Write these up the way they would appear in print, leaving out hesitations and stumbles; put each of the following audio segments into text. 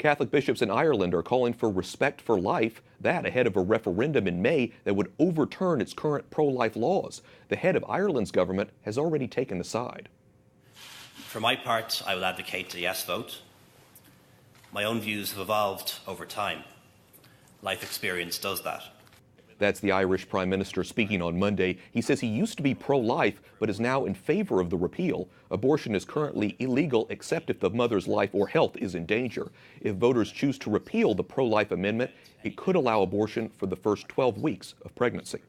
Catholic bishops in Ireland are calling for respect for life, that ahead of a referendum in May that would overturn its current pro-life laws. The head of Ireland's government has already taken the side. For my part, I will advocate a yes vote. My own views have evolved over time. Life experience does that. That's the Irish Prime Minister speaking on Monday. He says he used to be pro-life, but is now in favor of the repeal. Abortion is currently illegal except if the mother's life or health is in danger. If voters choose to repeal the pro-life amendment, it could allow abortion for the first 12 weeks of pregnancy.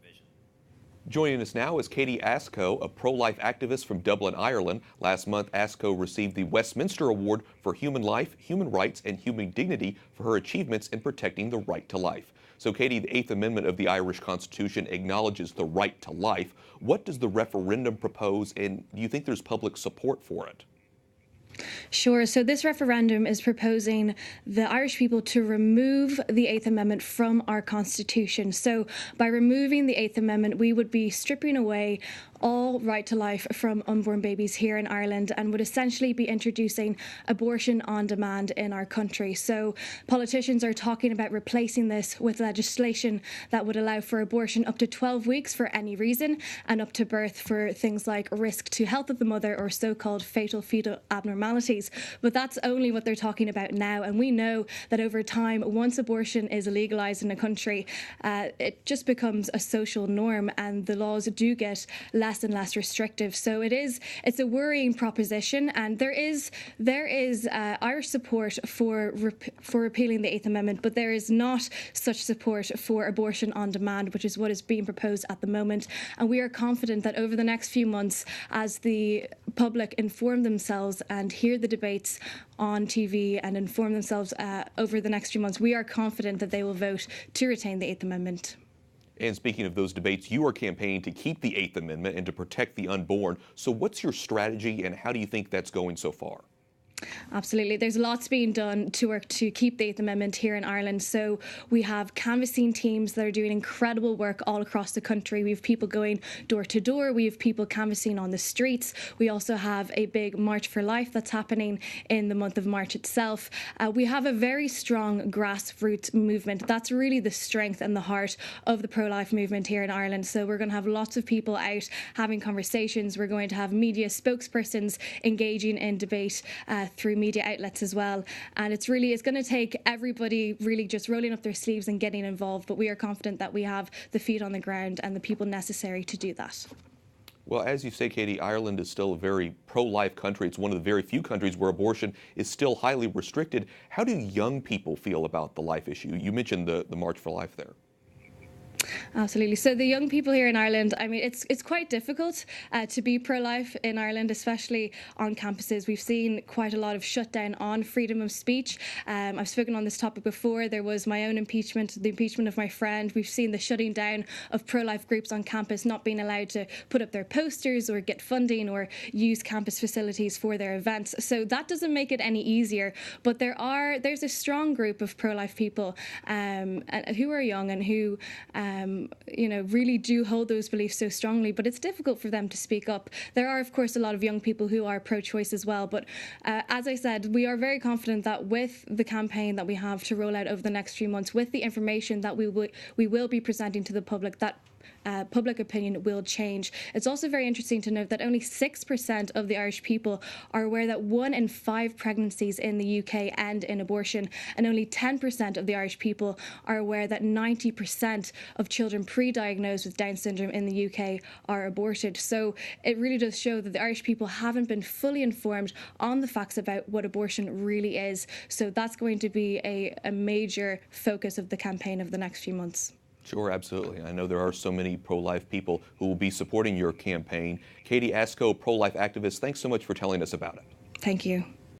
Joining us now is Katie Ascough, a pro-life activist from Dublin, Ireland. Last month, Ascough received the Westminster Award for Human Life, Human Rights, and Human Dignity for her achievements in protecting the right to life. So, Katie, the Eighth Amendment of the Irish Constitution acknowledges the right to life. What does the referendum propose, and do you think there's public support for it? Sure. So this referendum is proposing the Irish people to remove the Eighth Amendment from our Constitution. So by removing the Eighth Amendment, we would be stripping away all right to life from unborn babies here in Ireland and would essentially be introducing abortion on demand in our country. So politicians are talking about replacing this with legislation that would allow for abortion up to 12 weeks for any reason and up to birth for things like risk to health of the mother or so-called fatal fetal abnormalities. But that's only what they're talking about now. And we know that over time, once abortion is legalised in a country, it just becomes a social norm and the laws do get less and less restrictive. So it's a worrying proposition, and there is Irish support for repealing the Eighth Amendment, but there is not such support for abortion on demand, which is what is being proposed at the moment. And we are confident that over the next few months, as the public inform themselves and hear the debates on TV and inform themselves over the next few months, we are confident that they will vote to retain the Eighth Amendment. And speaking of those debates, you are campaigning to keep the Eighth Amendment and to protect the unborn. So what's your strategy, and how do you think that's going so far? Absolutely. There's lots being done to work to keep the Eighth Amendment here in Ireland. So we have canvassing teams that are doing incredible work all across the country. We have people going door to door. We have people canvassing on the streets. We also have a big March for Life that's happening in the month of March itself. We have a very strong grassroots movement. That's really the strength and the heart of the pro-life movement here in Ireland. So we're going to have lots of people out having conversations. We're going to have media spokespersons engaging in debate through media outlets as well. And it's going to take everybody really just rolling up their sleeves and getting involved. But we are confident that we have the feet on the ground and the people necessary to do that. Well, as you say, Katie, Ireland is still a very pro-life country. It's one of the very few countries where abortion is still highly restricted. How do young people feel about the life issue? You mentioned the March for Life there. Absolutely. So the young people here in Ireland, I mean, it's quite difficult to be pro-life in Ireland, especially on campuses. We've seen quite a lot of shutdown on freedom of speech. I've spoken on this topic before. There was my own impeachment, the impeachment of my friend. We've seen the shutting down of pro-life groups on campus, not being allowed to put up their posters or get funding or use campus facilities for their events. So that doesn't make it any easier. But there's a strong group of pro-life people who are young and who really do hold those beliefs so strongly, but it's difficult for them to speak up. There are, of course, a lot of young people who are pro-choice as well, but as I said, we are very confident that with the campaign that we have to roll out over the next few months, with the information that we will be presenting to the public, that public opinion will change. It's also very interesting to note that only 6% of the Irish people are aware that 1 in 5 pregnancies in the UK end in abortion, and only 10% of the Irish people are aware that 90% of children pre-diagnosed with Down syndrome in the UK are aborted. So it really does show that the Irish people haven't been fully informed on the facts about what abortion really is. So that's going to be a major focus of the campaign over the next few months. Sure, absolutely. I know there are so many pro-life people who will be supporting your campaign. Katie Ascough, pro-life activist, thanks so much for telling us about it. Thank you.